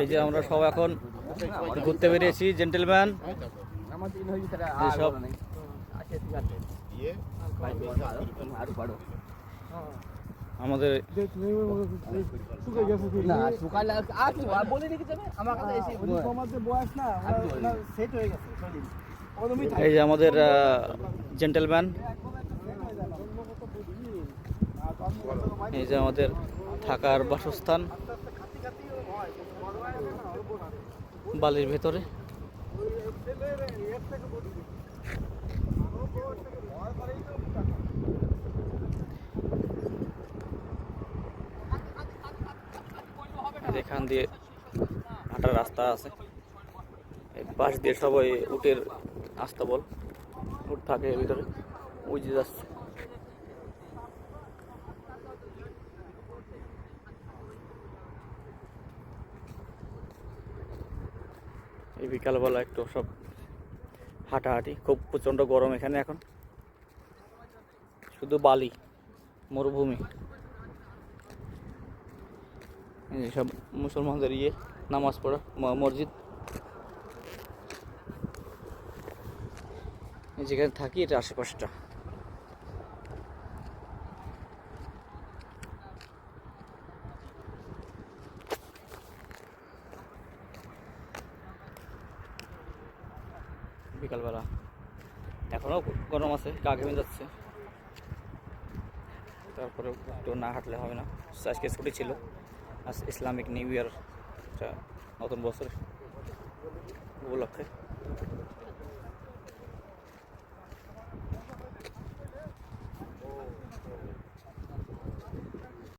এই যে আমরা সব এখন ঘুরতে বেরিয়েছি জেন্টেলম্যান সব আমাদের এই যে আমাদের জেন্টেলম্যান এই যে আমাদের থাকার বাসস্থান বালির ভেতরে। এখান দিয়ে হাঁটার রাস্তা আছে, পাশ দিয়ে সবাই উটের আস্তাবল, উট থাকে ভিতরে, ওই যে যাচ্ছে। এই বিকালবেলা একটু সব হাঁটাহাঁটি, খুব প্রচণ্ড গরম এখানে এখন, শুধু বালি, মরুভূমি। সব মুসলমানদের নামাজ পড়া মসজিদ, যেখানে থাকি এটা আশেপাশটা। বিকালবেলা এখনও গরম আছে, গা ঘেমে যাচ্ছে, তারপরে একটু না হাঁটলে হবে না। আজকে ছুটি ছিল, আজ ইসলামিক নিউ ইয়ার, নতুন বছর উপলক্ষে।